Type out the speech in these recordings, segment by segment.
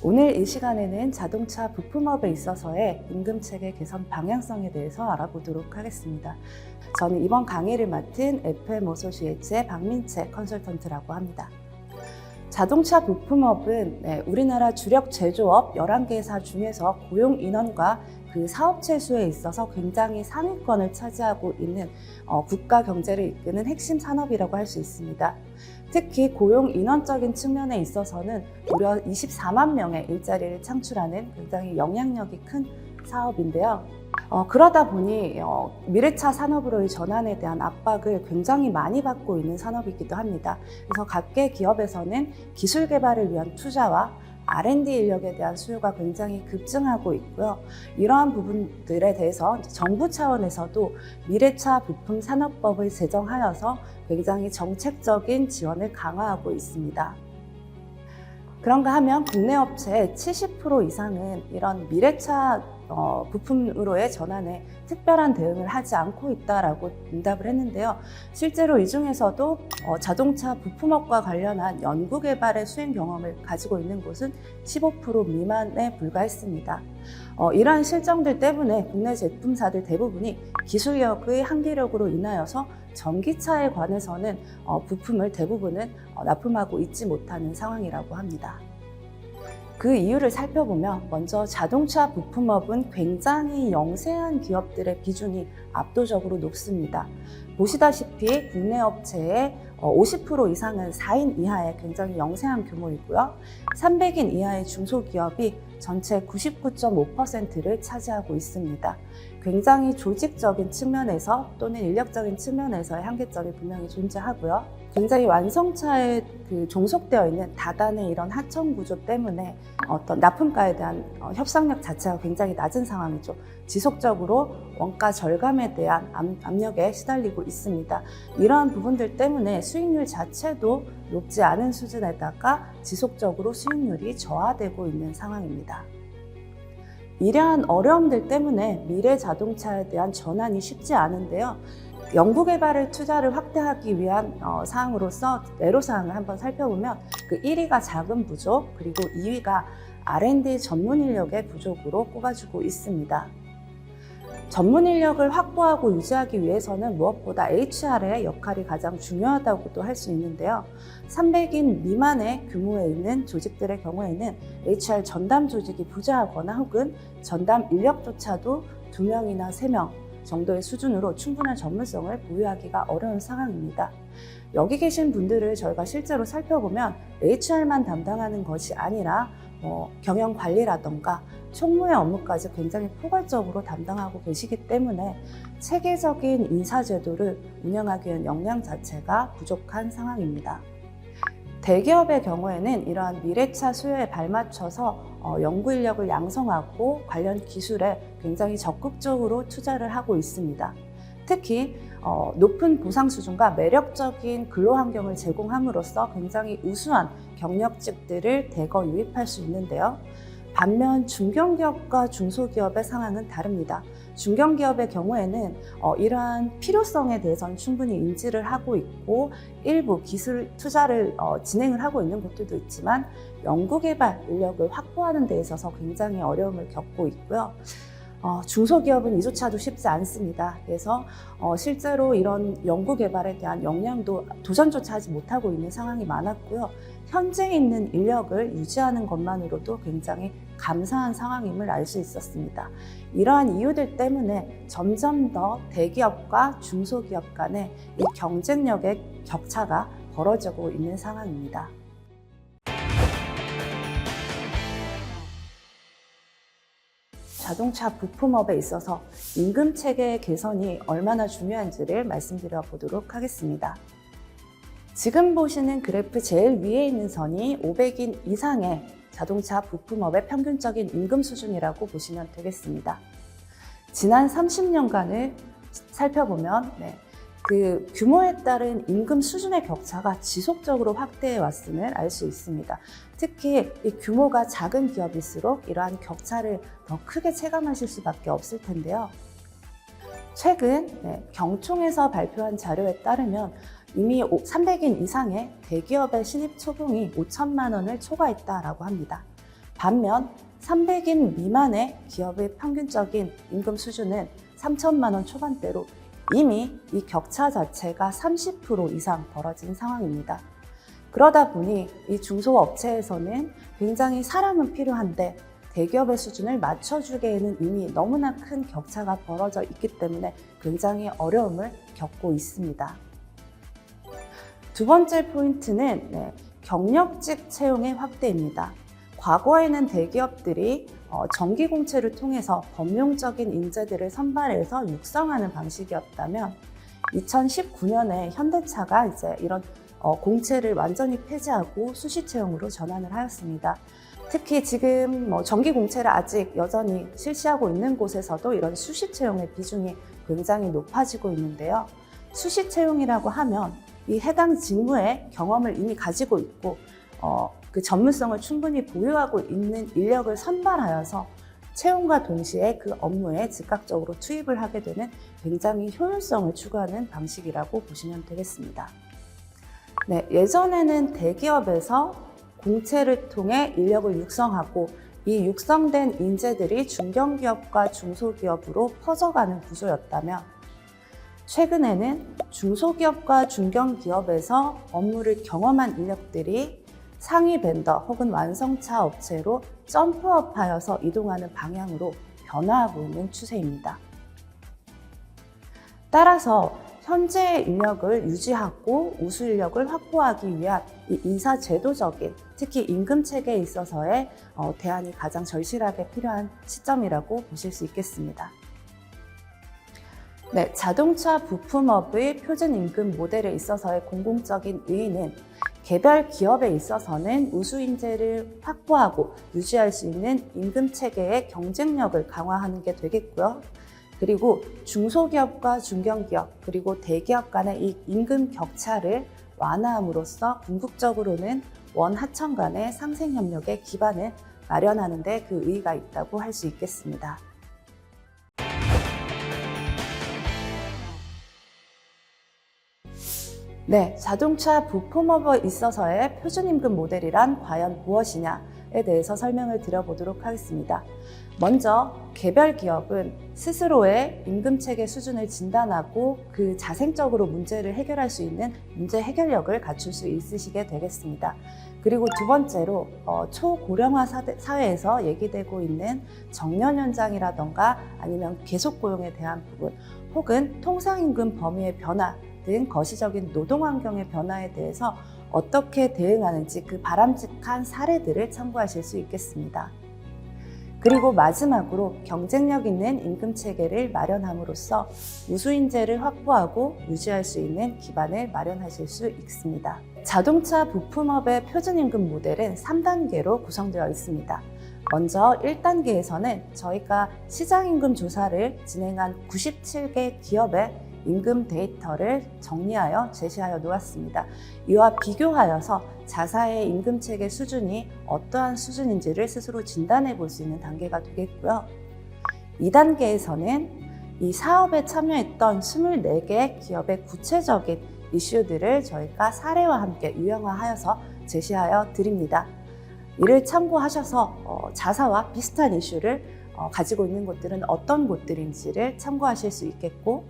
오늘 이 시간에는 자동차 부품업에 있어서의 임금체계 개선 방향성에 대해서 알아보도록 하겠습니다. 저는 이번 강의를 맡은 FM어소시에이츠의 박민채 컨설턴트라고 합니다. 자동차 부품업은 우리나라 주력 제조업 11개사 중에서 고용 인원과 그 사업체 수에 있어서 굉장히 상위권을 차지하고 있는 국가 경제를 이끄는 핵심 산업이라고 할 수 있습니다. 특히 고용 인원적인 측면에 있어서는 무려 24만 명의 일자리를 창출하는 굉장히 영향력이 큰 사업인데요. 그러다 보니 미래차 산업으로의 전환에 대한 압박을 굉장히 많이 받고 있는 산업이기도 합니다. 그래서 각계 기업에서는 기술 개발을 위한 투자와 R&D 인력에 대한 수요가 굉장히 급증하고 있고요. 이러한 부분들에 대해서 정부 차원에서도 미래차 부품 산업법을 제정하여서 굉장히 정책적인 지원을 강화하고 있습니다. 그런가 하면 국내 업체의 70% 이상은 이런 미래차 부품으로의 전환에 특별한 대응을 하지 않고 있다라고 응답을 했는데요. 실제로 이 중에서도 자동차 부품업과 관련한 연구개발의 수행 경험을 가지고 있는 곳은 15% 미만에 불과했습니다. 이러한 실정들 때문에 국내 제품사들 대부분이 기술력의 한계력으로 인하여서 전기차에 관해서는 부품을 대부분은 납품하고 있지 못하는 상황이라고 합니다. 그 이유를 살펴보면 먼저 자동차 부품업은 굉장히 영세한 기업들의 비중이 압도적으로 높습니다. 보시다시피 국내 업체의 50% 이상은 4인 이하의 굉장히 영세한 규모이고요. 300인 이하의 중소기업이 전체 99.5%를 차지하고 있습니다. 굉장히 조직적인 측면에서 또는 인력적인 측면에서의 한계점이 분명히 존재하고요. 굉장히 완성차에 종속되어 있는 다단의 이런 하청 구조 때문에 어떤 납품가에 대한 협상력 자체가 굉장히 낮은 상황이죠. 지속적으로 원가 절감에 대한 압력에 시달리고 있습니다. 이러한 부분들 때문에 수익률 자체도 높지 않은 수준에다가 지속적으로 수익률이 저하되고 있는 상황입니다. 이러한 어려움들 때문에 미래 자동차에 대한 전환이 쉽지 않은데요. 연구개발을 투자를 확대하기 위한 사항으로서 애로사항을 한번 살펴보면 그 1위가 자금 부족, 그리고 2위가 R&D 전문 인력의 부족으로 꼽아주고 있습니다. 전문 인력을 확보하고 유지하기 위해서는 무엇보다 HR의 역할이 가장 중요하다고도 할 수 있는데요. 300인 미만의 규모에 있는 조직들의 경우에는 HR 전담 조직이 부재하거나 혹은 전담 인력조차도 2명이나 3명 정도의 수준으로 충분한 전문성을 보유하기가 어려운 상황입니다. 여기 계신 분들을 저희가 실제로 살펴보면 HR만 담당하는 것이 아니라 경영 관리라던가 총무의 업무까지 굉장히 포괄적으로 담당하고 계시기 때문에 체계적인 인사제도를 운영하기 위한 역량 자체가 부족한 상황입니다. 대기업의 경우에는 이러한 미래차 수요에 발맞춰서 연구 인력을 양성하고 관련 기술에 굉장히 적극적으로 투자를 하고 있습니다. 특히 높은 보상 수준과 매력적인 근로 환경을 제공함으로써 굉장히 우수한 경력직들을 대거 유입할 수 있는데요. 반면 중견기업과 중소기업의 상황은 다릅니다. 중견기업의 경우에는 이러한 필요성에 대해서는 충분히 인지를 하고 있고 일부 기술 투자를 진행을 하고 있는 곳들도 있지만 연구개발 인력을 확보하는 데 있어서 굉장히 어려움을 겪고 있고요. 중소기업은 이조차도 쉽지 않습니다. 그래서 실제로 이런 연구개발에 대한 역량도 도전조차 하지 못하고 있는 상황이 많았고요. 현재 있는 인력을 유지하는 것만으로도 굉장히 감사한 상황임을 알 수 있었습니다. 이러한 이유들 때문에 점점 더 대기업과 중소기업 간의 이 경쟁력의 격차가 벌어지고 있는 상황입니다. 자동차 부품업에 있어서 임금체계 개선이 얼마나 중요한지를 말씀드려 보도록 하겠습니다. 지금 보시는 그래프 제일 위에 있는 선이 500인 이상의 자동차 부품업의 평균적인 임금 수준이라고 보시면 되겠습니다. 지난 30년간을 살펴보면 그 규모에 따른 임금 수준의 격차가 지속적으로 확대해 왔음을 알 수 있습니다. 특히 이 규모가 작은 기업일수록 이러한 격차를 더 크게 체감하실 수밖에 없을 텐데요. 최근 경총에서 발표한 자료에 따르면 이미 300인 이상의 대기업의 신입 초봉이 5천만 원을 초과했다라고 합니다. 반면 300인 미만의 기업의 평균적인 임금 수준은 3천만 원 초반대로 이미 이 격차 자체가 30% 이상 벌어진 상황입니다. 그러다 보니 이 중소업체에서는 굉장히 사람은 필요한데 대기업의 수준을 맞춰주기에는 이미 너무나 큰 격차가 벌어져 있기 때문에 굉장히 어려움을 겪고 있습니다. 두 번째 포인트는 경력직 채용의 확대입니다. 과거에는 대기업들이 정기 공채를 통해서 범용적인 인재들을 선발해서 육성하는 방식이었다면 2019년에 현대차가 이제 이런 공채를 완전히 폐지하고 수시 채용으로 전환을 하였습니다. 특히 지금 정기 공채를 아직 여전히 실시하고 있는 곳에서도 이런 수시 채용의 비중이 굉장히 높아지고 있는데요. 수시 채용이라고 하면 이 해당 직무의 경험을 이미 가지고 있고 그 전문성을 충분히 보유하고 있는 인력을 선발하여서 채용과 동시에 그 업무에 즉각적으로 투입을 하게 되는 굉장히 효율성을 추구하는 방식이라고 보시면 되겠습니다. 예전에는 대기업에서 공채를 통해 인력을 육성하고 이 육성된 인재들이 중견기업과 중소기업으로 퍼져가는 구조였다면 최근에는 중소기업과 중견기업에서 업무를 경험한 인력들이 상위 벤더 혹은 완성차 업체로 점프업하여서 이동하는 방향으로 변화하고 있는 추세입니다. 따라서 현재 인력을 유지하고 우수 인력을 확보하기 위한 이 인사 제도적인 특히 임금 체계에 있어서의 대안이 가장 절실하게 필요한 시점이라고 보실 수 있겠습니다. 자동차 부품업의 표준 임금 모델에 있어서의 공공적인 의의는 개별 기업에 있어서는 우수 인재를 확보하고 유지할 수 있는 임금 체계의 경쟁력을 강화하는 게 되겠고요. 그리고 중소기업과 중견기업 그리고 대기업 간의 이 임금 격차를 완화함으로써 궁극적으로는 원하청 간의 상생 협력의 기반을 마련하는 데 그 의의가 있다고 할 수 있겠습니다. 자동차 부품업에 있어서의 표준임금 모델이란 과연 무엇이냐에 대해서 설명을 드려보도록 하겠습니다. 먼저 개별 기업은 스스로의 임금체계 수준을 진단하고 그 자생적으로 문제를 해결할 수 있는 문제 해결력을 갖출 수 있으시게 되겠습니다. 그리고 두 번째로 초고령화 사회에서 얘기되고 있는 정년 연장이라던가 아니면 계속 고용에 대한 부분 혹은 통상임금 범위의 변화 등 거시적인 노동환경의 변화에 대해서 어떻게 대응하는지 그 바람직한 사례들을 참고하실 수 있겠습니다. 그리고 마지막으로 경쟁력 있는 임금체계를 마련함으로써 우수인재를 확보하고 유지할 수 있는 기반을 마련하실 수 있습니다. 자동차 부품업의 표준임금 모델은 3단계로 구성되어 있습니다. 먼저 1단계에서는 저희가 시장임금 조사를 진행한 97개 기업의 임금 데이터를 정리하여 제시하여 놓았습니다. 이와 비교하여서 자사의 임금체계 수준이 어떠한 수준인지를 스스로 진단해 볼 수 있는 단계가 되겠고요. 2단계에서는 이 사업에 참여했던 24개 기업의 구체적인 이슈들을 저희가 사례와 함께 유형화하여서 제시하여 드립니다. 이를 참고하셔서 자사와 비슷한 이슈를 가지고 있는 곳들은 어떤 곳들인지를 참고하실 수 있겠고,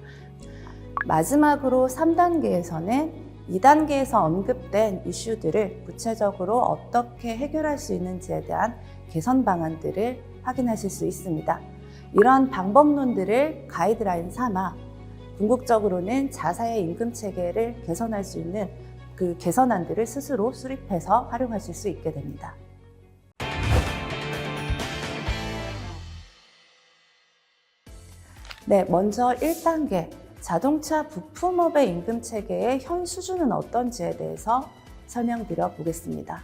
마지막으로 3단계에서는 2단계에서 언급된 이슈들을 구체적으로 어떻게 해결할 수 있는지에 대한 개선 방안들을 확인하실 수 있습니다. 이러한 방법론들을 가이드라인 삼아 궁극적으로는 자사의 임금 체계를 개선할 수 있는 그 개선안들을 스스로 수립해서 활용하실 수 있게 됩니다. 먼저 1단계 자동차 부품업의 임금 체계의 현 수준은 어떤지에 대해서 설명드려 보겠습니다.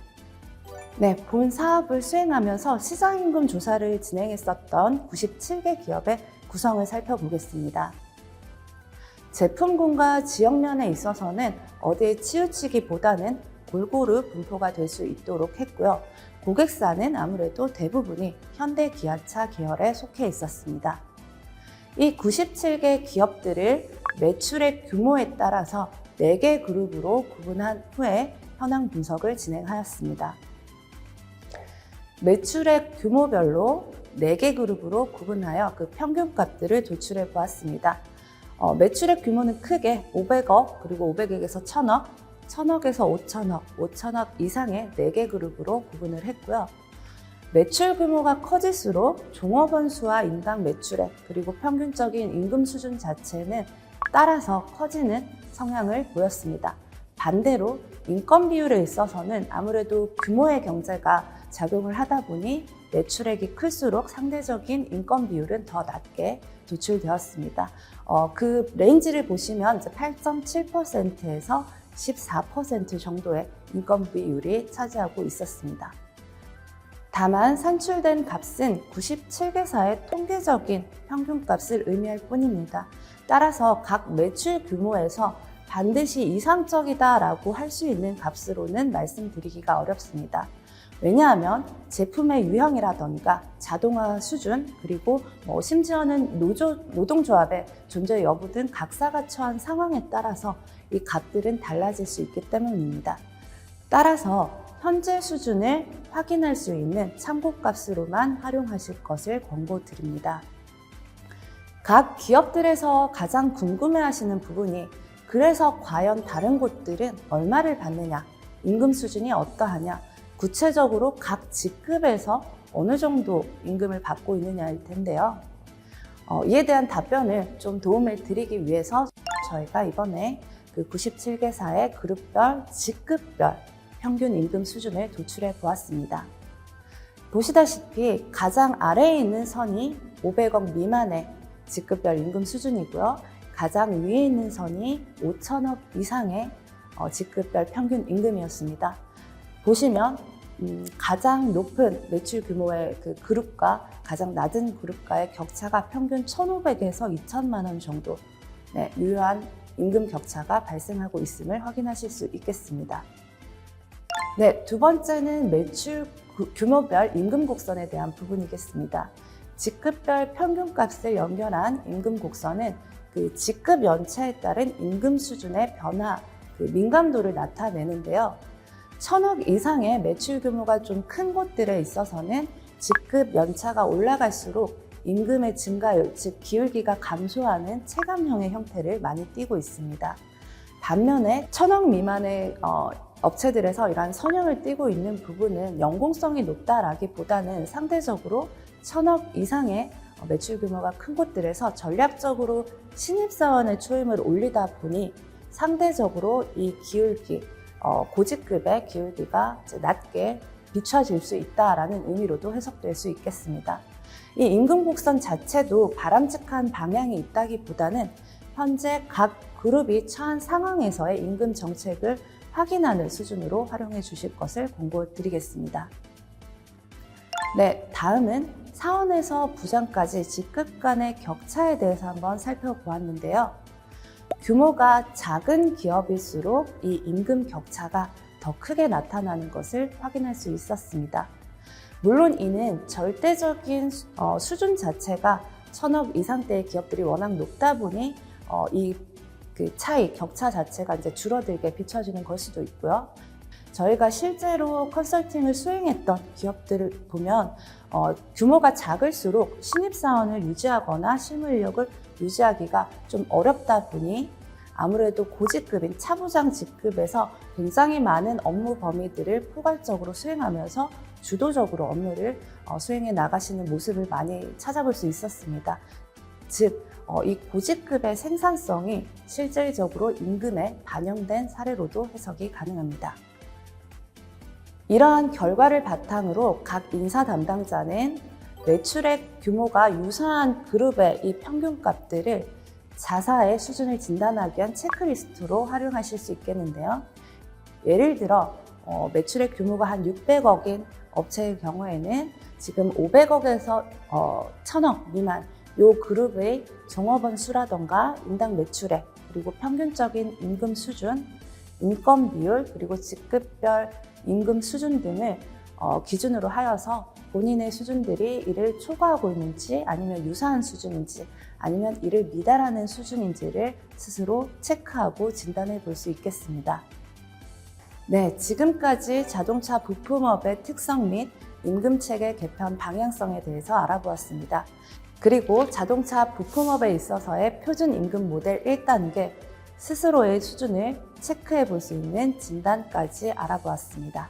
본 사업을 수행하면서 시장임금 조사를 진행했었던 97개 기업의 구성을 살펴보겠습니다. 제품군과 지역면에 있어서는 어디에 치우치기보다는 골고루 분포가 될 수 있도록 했고요. 고객사는 아무래도 대부분이 현대기아차 계열에 속해 있었습니다. 이 97개 기업들을 매출의 규모에 따라서 4개 그룹으로 구분한 후에 현황 분석을 진행하였습니다. 매출액 규모별로 4개 그룹으로 구분하여 그 평균값들을 도출해 보았습니다. 매출액 규모는 크게 500억, 그리고 500억에서 1000억, 1000억에서 5천억, 5천억 이상의 4개 그룹으로 구분을 했고요. 매출 규모가 커질수록 종업원 수와 인당 매출액, 그리고 평균적인 임금 수준 자체는 따라서 커지는 성향을 보였습니다. 반대로 인건 비율에 있어서는 아무래도 규모의 경제가 작용을 하다 보니 매출액이 클수록 상대적인 인건 비율은 더 낮게 도출되었습니다. 그 레인지를 보시면 8.7%에서 14% 정도의 인건 비율이 차지하고 있었습니다. 다만 산출된 값은 97개사의 통계적인 평균값을 의미할 뿐입니다. 따라서 각 매출 규모에서 반드시 이상적이다라고 할 수 있는 값으로는 말씀드리기가 어렵습니다. 왜냐하면 제품의 유형이라던가 자동화 수준, 그리고 심지어는 노동조합의 존재 여부 등 각사가 처한 상황에 따라서 이 값들은 달라질 수 있기 때문입니다. 따라서 현재 수준을 확인할 수 있는 참고값으로만 활용하실 것을 권고드립니다. 각 기업들에서 가장 궁금해하시는 부분이 그래서 과연 다른 곳들은 얼마를 받느냐, 임금 수준이 어떠하냐, 구체적으로 각 직급에서 어느 정도 임금을 받고 있느냐일 텐데요. 이에 대한 답변을 좀 도움을 드리기 위해서 저희가 이번에 그 97개사의 그룹별, 직급별 평균 임금 수준을 도출해 보았습니다. 보시다시피 가장 아래에 있는 선이 500억 미만의 직급별 임금 수준이고요. 가장 위에 있는 선이 5천억 이상의 직급별 평균 임금이었습니다. 보시면 가장 높은 매출 규모의 그 그룹과 가장 낮은 그룹과의 격차가 평균 1,500에서 2천만 원 정도 유효한 임금 격차가 발생하고 있음을 확인하실 수 있겠습니다. 네, 두 번째는 매출 규모별 임금 곡선에 대한 부분이겠습니다. 직급별 평균값을 연결한 임금 곡선은 그 직급 연차에 따른 임금 수준의 변화, 그 민감도를 나타내는데요. 1,000억 이상의 매출 규모가 좀 큰 곳들에 있어서는 직급 연차가 올라갈수록 임금의 증가율, 즉 기울기가 감소하는 체감형의 형태를 많이 띠고 있습니다. 반면에 1,000억 미만의 업체들에서 이러한 선형을 띠고 있는 부분은 연공성이 높다라기보다는 상대적으로 1,000억 이상의 매출 규모가 큰 곳들에서 전략적으로 신입사원의 초임을 올리다 보니 상대적으로 이 기울기, 고직급의 기울기가 낮게 비춰질 수 있다라는 의미로도 해석될 수 있겠습니다. 이 임금 곡선 자체도 바람직한 방향이 있다기보다는 현재 각 그룹이 처한 상황에서의 임금 정책을 확인하는 수준으로 활용해 주실 것을 권고드리겠습니다. 네, 다음은 사원에서 부장까지 직급 간의 격차에 대해서 한번 살펴보았는데요. 규모가 작은 기업일수록 이 임금 격차가 더 크게 나타나는 것을 확인할 수 있었습니다. 물론 이는 절대적인 수준 자체가 1,000억 이상대의 기업들이 워낙 높다 보니 그 차이, 격차 자체가 이제 줄어들게 비춰지는 걸 수도 있고요. 저희가 실제로 컨설팅을 수행했던 기업들을 보면 규모가 작을수록 신입사원을 유지하거나 실무 인력을 유지하기가 좀 어렵다 보니 아무래도 고직급인 차부장 직급에서 굉장히 많은 업무 범위들을 포괄적으로 수행하면서 주도적으로 업무를 수행해 나가시는 모습을 많이 찾아볼 수 있었습니다. 즉, 이 고직급의 생산성이 실질적으로 임금에 반영된 사례로도 해석이 가능합니다. 이러한 결과를 바탕으로 각 인사 담당자는 매출액 규모가 유사한 그룹의 이 평균값들을 자사의 수준을 진단하기 위한 체크리스트로 활용하실 수 있겠는데요. 예를 들어 매출액 규모가 한 600억인 업체의 경우에는 지금 500억에서 1,000억 미만 이 그룹의 종업원 수라던가 인당 매출액, 그리고 평균적인 임금 수준, 인건 비율, 그리고 직급별 임금 수준 등을 기준으로 하여서 본인의 수준들이 이를 초과하고 있는지 아니면 유사한 수준인지 아니면 이를 미달하는 수준인지를 스스로 체크하고 진단해 볼 수 있겠습니다. 네, 지금까지 자동차 부품업의 특성 및 임금체계 개편 방향성에 대해서 알아보았습니다. 그리고 자동차 부품업에 있어서의 표준 임금 모델 1단계, 스스로의 수준을 체크해 볼 수 있는 진단까지 알아보았습니다.